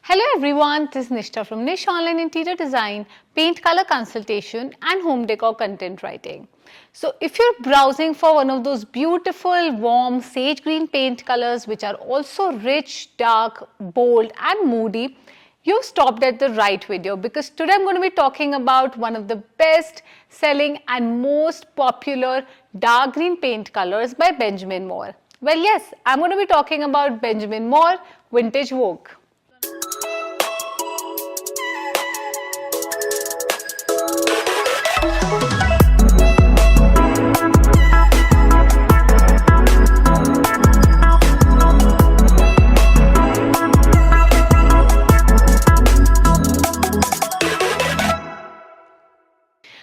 Hello everyone, this is Nishtha from Nish Online Interior Design, Paint Color Consultation and Home Decor Content Writing. So if you're browsing for one of those beautiful warm sage green paint colors which are also rich, dark, bold and moody, you've stopped at the right video because today I'm going to be talking about one of the best selling and most popular dark green paint colors by Benjamin Moore. Well yes, I'm going to be talking about Benjamin Moore Vintage Vogue.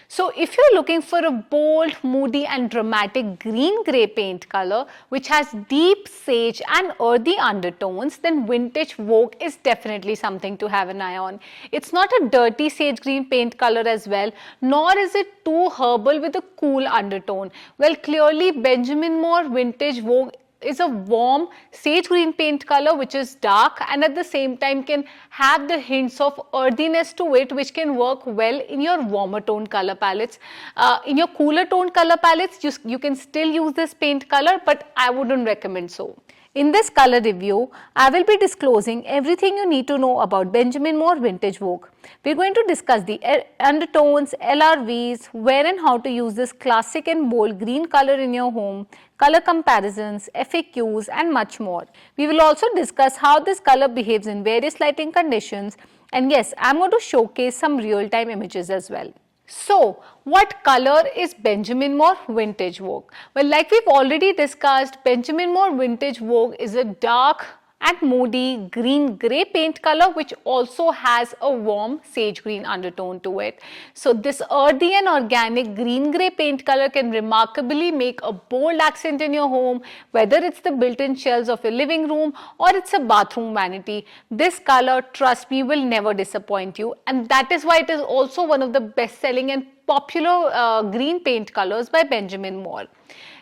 So if you're looking for a bold, moody and dramatic green-grey paint color which has deep sage and earthy undertones, then Vintage Vogue is definitely something to have an eye on. It's not a dirty sage green paint color as well, nor is it too herbal with a cool undertone. Well, clearly Benjamin Moore Vintage Vogue is a warm sage green paint color which is dark and at the same time can have the hints of earthiness to it, which can work well in your warmer tone color palettes. In your cooler tone color palettes, you can still use this paint color, but I wouldn't recommend so. In this color review, I will be disclosing everything you need to know about Benjamin Moore Vintage Vogue. We are going to discuss the undertones, LRVs, where and how to use this classic and bold green color in your home, color comparisons, FAQs and much more. We will also discuss how this color behaves in various lighting conditions, and yes, I am going to showcase some real-time images as well. So, what color is Benjamin Moore Vintage Vogue? Well, like we've already discussed, Benjamin Moore Vintage Vogue is a dark and moody green-grey paint color which also has a warm sage green undertone to it. So this earthy and organic green-grey paint color can remarkably make a bold accent in your home, whether it's the built-in shelves of your living room or it's a bathroom vanity. This color, trust me, will never disappoint you, and that is why it is also one of the best-selling and popular green paint colors by Benjamin Moore.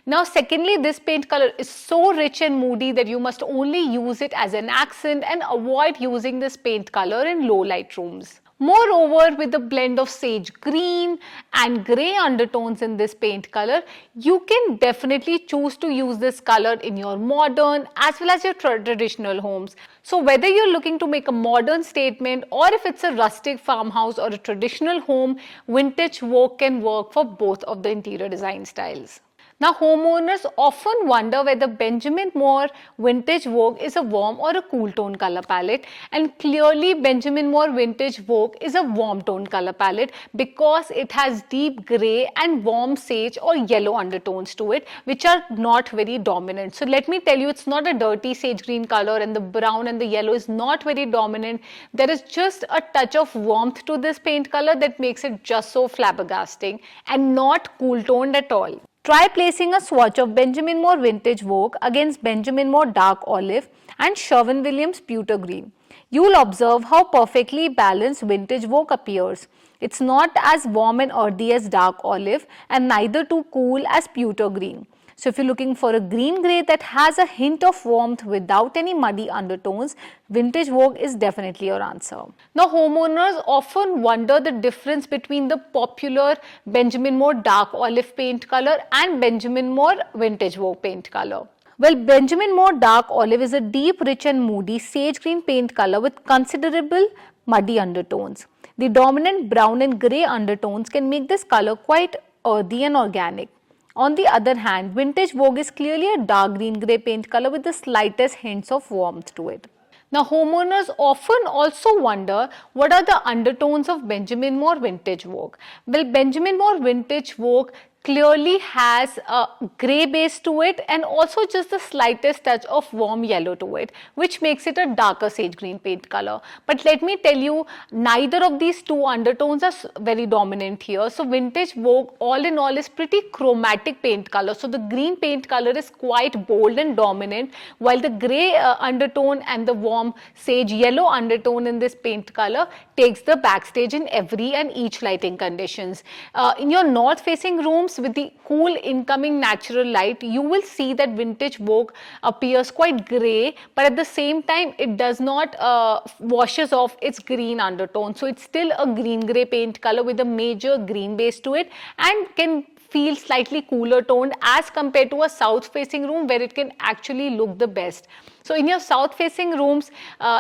Now secondly, this paint color is so rich and moody that you must only use it as an accent and avoid using this paint color in low light rooms. Moreover, with the blend of sage green and grey undertones in this paint color, you can definitely choose to use this color in your modern as well as your traditional homes. So whether you're looking to make a modern statement or if it's a rustic farmhouse or a traditional home, Vintage Vogue can work for both of the interior design styles. Now, homeowners often wonder whether Benjamin Moore Vintage Vogue is a warm or a cool tone color palette, and clearly Benjamin Moore Vintage Vogue is a warm tone color palette because it has deep grey and warm sage or yellow undertones to it which are not very dominant. So let me tell you, it's not a dirty sage green color and the brown and the yellow is not very dominant. There is just a touch of warmth to this paint color that makes it just so flabbergasting and not cool toned at all. Try placing a swatch of Benjamin Moore Vintage Vogue against Benjamin Moore Dark Olive and Sherwin-Williams Pewter Green. You will observe how perfectly balanced Vintage Vogue appears. It's not as warm and earthy as Dark Olive and neither too cool as Pewter Green. So if you're looking for a green-grey that has a hint of warmth without any muddy undertones, Vintage Vogue is definitely your answer. Now, homeowners often wonder the difference between the popular Benjamin Moore Dark Olive paint color and Benjamin Moore Vintage Vogue paint color. Well, Benjamin Moore Dark Olive is a deep, rich and moody sage green paint color with considerable muddy undertones. The dominant brown and grey undertones can make this color quite earthy and organic. On the other hand, Vintage Vogue is clearly a dark green-grey paint color with the slightest hints of warmth to it. Now, homeowners often also wonder what are the undertones of Benjamin Moore Vintage Vogue. Well, Benjamin Moore Vintage Vogue clearly has a grey base to it and also just the slightest touch of warm yellow to it, which makes it a darker sage green paint color. But let me tell you, neither of these two undertones are very dominant here. So Vintage Vogue all in all is pretty chromatic paint color. So the green paint color is quite bold and dominant, while the grey undertone and the warm sage yellow undertone in this paint color takes the backstage in every and each lighting conditions. In your north facing rooms, rooms with the cool incoming natural light, you will see that Vintage Vogue appears quite grey, but at the same time it does not washes off its green undertone. So it's still a green grey paint color with a major green base to it, and can feel slightly cooler toned as compared to a south facing room where it can actually look the best. So in your south facing rooms,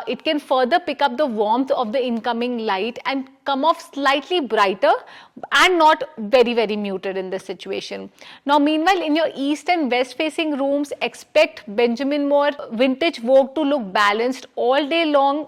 it can further pick up the warmth of the incoming light and come off slightly brighter and not very muted in this situation. Now meanwhile, in your east and west facing rooms, expect Benjamin Moore Vintage Vogue to look balanced all day long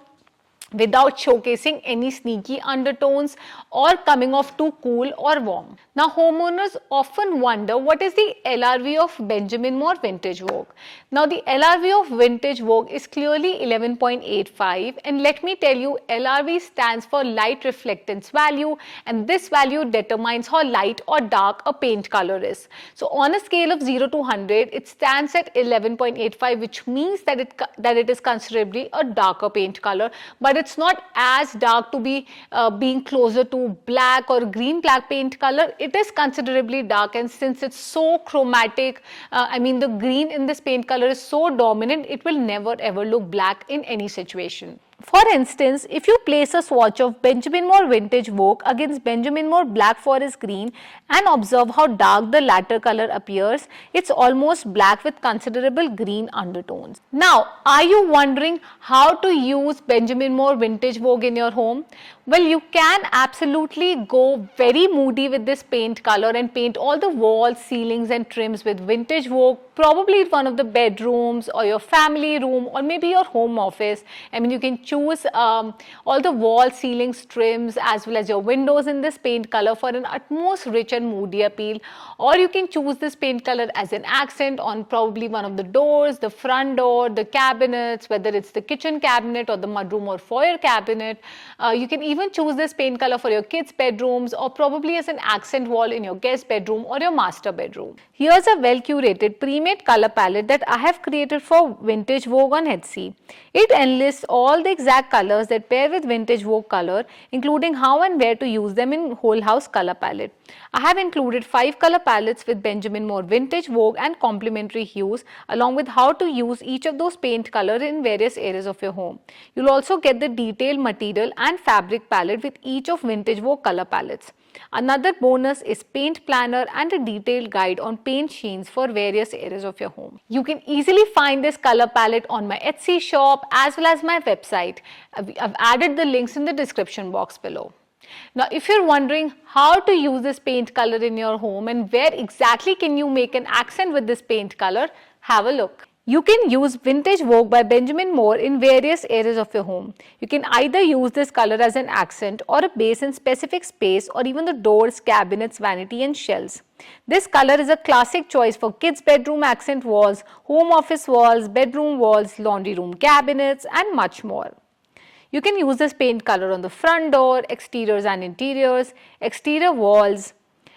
without showcasing any sneaky undertones or coming off too cool or warm. Now homeowners often wonder what is the LRV of Benjamin Moore Vintage Vogue. Now the LRV of Vintage Vogue is clearly 11.85, and let me tell you, LRV stands for light reflectance value, and this value determines how light or dark a paint color is. So on a scale of 0 to 100, it stands at 11.85, which means that it is considerably a darker paint color, but it's not as dark to be being closer to black or green black paint color. It is considerably dark, and since it's so chromatic, I mean the green in this paint color is so dominant, it will never ever look black in any situation. For instance, if you place a swatch of Benjamin Moore Vintage Vogue against Benjamin Moore Black Forest Green and observe how dark the latter color appears, it's almost black with considerable green undertones. Now, are you wondering how to use Benjamin Moore Vintage Vogue in your home? Well, you can absolutely go very moody with this paint color and paint all the walls, ceilings and trims with Vintage Vogue, probably in one of the bedrooms or your family room or maybe your home office. I mean, you can choose all the wall, ceilings, trims as well as your windows in this paint color for an utmost rich and moody appeal. Or you can choose this paint color as an accent on probably one of the doors, the front door, the cabinets, whether it's the kitchen cabinet or the mudroom or foyer cabinet. You can even choose this paint color for your kids' bedrooms or probably as an accent wall in your guest bedroom or your master bedroom. Here's a well curated pre-made color palette that I have created for Vintage Vogue on Etsy. It enlists all the exact colors that pair with Vintage Vogue color, including how and where to use them in whole house color palette. I have included 5 color palettes with Benjamin Moore Vintage Vogue and complementary hues, along with how to use each of those paint color in various areas of your home. You'll also get the detailed material and fabric palette with each of Vintage Vogue color palettes. Another bonus is paint planner and a detailed guide on paint sheens for various areas of your home. You can easily find this color palette on my Etsy shop as well as my website. I've added the links in the description box below. Now, if you're wondering how to use this paint color in your home and where exactly can you make an accent with this paint color, have a look. You can use Vintage Vogue by Benjamin Moore in various areas of your home. You can either use this color as an accent or a base in specific space or even the doors, cabinets, vanity and shelves. This color is a classic choice for kids' bedroom accent walls, home office walls, bedroom walls, laundry room cabinets and much more. You can use this paint color on the front door, exteriors and interiors, exterior walls,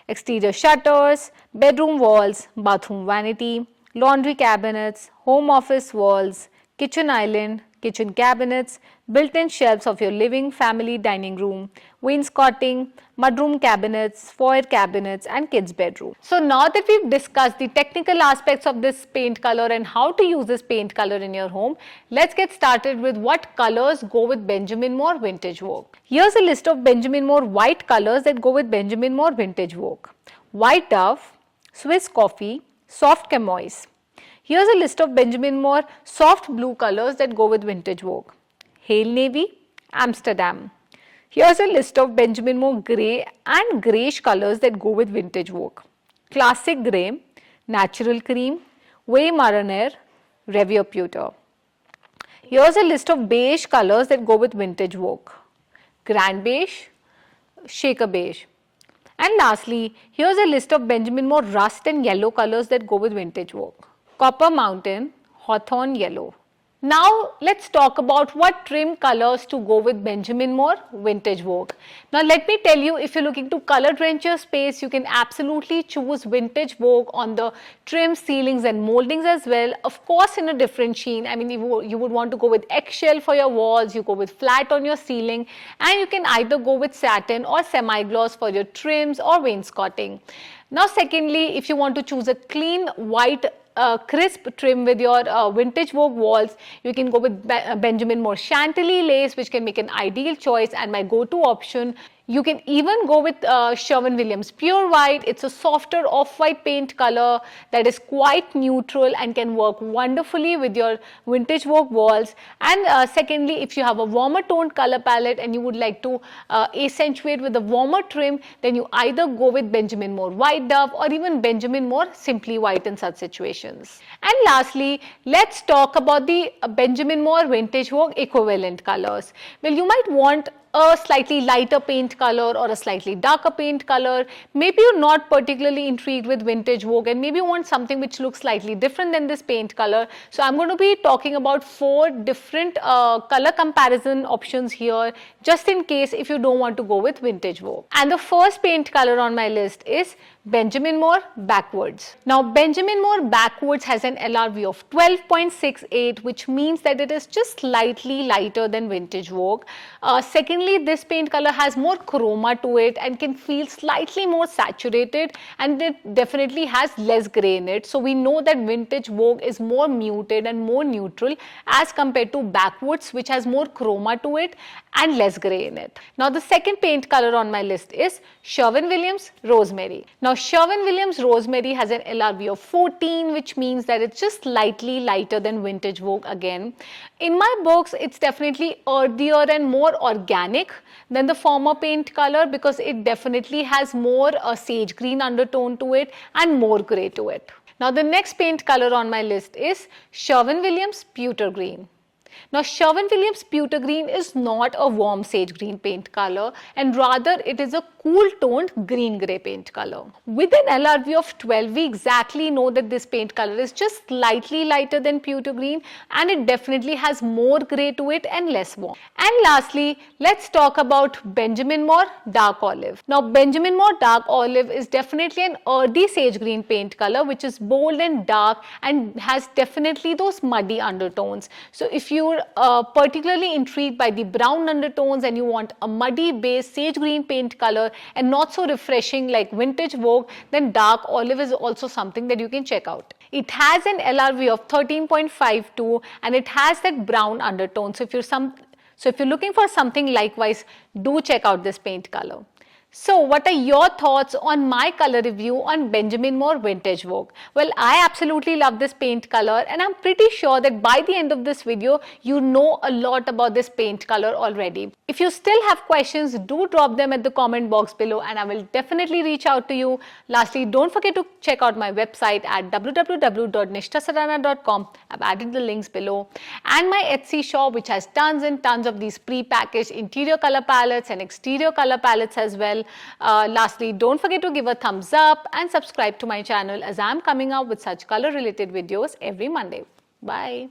exterior shutters, bedroom walls, bathroom vanity, laundry cabinets, home office walls, kitchen island, kitchen cabinets, built-in shelves of your living, family, dining room, wainscoting, mudroom cabinets, foyer cabinets and kids' bedroom. So now that we've discussed the technical aspects of this paint color and how to use this paint color in your home, let's get started with what colors go with Benjamin Moore Vintage Vogue. Here's a list of Benjamin Moore white colors that go with Benjamin Moore Vintage Vogue. White Dove, Swiss Coffee, Soft Chamois. Here's a list of Benjamin Moore soft blue colors that go with Vintage Vogue. Hail Navy, Amsterdam. Here's a list of Benjamin Moore grey and greyish colors that go with Vintage Vogue. Classic Grey, Natural Cream, Way Mariner, Revere Pewter. Here's a list of beige colors that go with Vintage Vogue. Grand Beige, Shaker Beige. And lastly, here's a list of Benjamin Moore rust and yellow colors that go with Vintage Vogue. Copper Mountain, Hawthorn Yellow. Now let's talk about what trim colors to go with Benjamin Moore Vintage Vogue. Now let me tell you, if you're looking to color drench your space, you can absolutely choose Vintage Vogue on the trim, ceilings and moldings as well. Of course in a different sheen. I mean, you would want to go with eggshell for your walls, you go with flat on your ceiling, and you can either go with satin or semi-gloss for your trims or wainscoting. Now secondly, if you want to choose a clean white crisp trim with your Vintage Vogue walls, you can go with Benjamin Moore Chantilly lace, which can make an ideal choice and my go-to option. You can even go with Sherwin-Williams Pure White. It's a softer off-white paint color that is quite neutral and can work wonderfully with your Vintage Vogue walls. And secondly, if you have a warmer toned color palette and you would like to accentuate with a warmer trim, then you either go with Benjamin Moore White Dove or even Benjamin Moore Simply White in such situations. And lastly, let's talk about the Benjamin Moore Vintage Vogue equivalent colors. Well, you might want a slightly lighter paint color or a slightly darker paint color. Maybe you're not particularly intrigued with Vintage Vogue and maybe you want something which looks slightly different than this paint color. So I'm going to be talking about 4 different color comparison options here, just in case if you don't want to go with Vintage Vogue. And the first paint color on my list is Benjamin Moore Backwoods. Now Benjamin Moore Backwoods has an LRV of 12.68, which means that it is just slightly lighter than Vintage Vogue. Secondly, this paint color has more chroma to it and can feel slightly more saturated, and it definitely has less gray in it. So we know that Vintage Vogue is more muted and more neutral as compared to Backwoods, which has more chroma to it and less gray in it. Now the second paint color on my list is Sherwin-Williams Rosemary. Now Sherwin-Williams Rosemary has an LRV of 14, which means that it's just slightly lighter than Vintage Vogue again. In my books, it's definitely earthier and more organic than the former paint color because it definitely has more sage green undertone to it and more gray to it. Now the next paint color on my list is Sherwin-Williams Pewter Green. Now Sherwin-Williams Pewter Green is not a warm sage green paint color, and rather it is a cool toned green grey paint color. With an LRV of 12, we exactly know that this paint color is just slightly lighter than Pewter Green and it definitely has more grey to it and less warm. And lastly, let's talk about Benjamin Moore Dark Olive. Now Benjamin Moore Dark Olive is definitely an earthy sage green paint color which is bold and dark and has definitely those muddy undertones. So if you're particularly intrigued by the brown undertones and you want a muddy base sage green paint color and not so refreshing like Vintage Vogue, then Dark Olive is also something that you can check out. It has an LRV of 13.52 and it has that brown undertone. So if you're looking for something likewise, do check out this paint color. So what are your thoughts on my color review on Benjamin Moore Vintage Vogue? Well, I absolutely love this paint color and I'm pretty sure that by the end of this video, you know a lot about this paint color already. If you still have questions, do drop them at the comment box below and I will definitely reach out to you. Lastly, don't forget to check out my website at www.nishtasarana.com. I've added the links below. And my Etsy shop, which has tons and tons of these pre-packaged interior color palettes and exterior color palettes as well. Lastly, don't forget to give a thumbs up and subscribe to my channel as I'm coming out with such color related videos every Monday. Bye.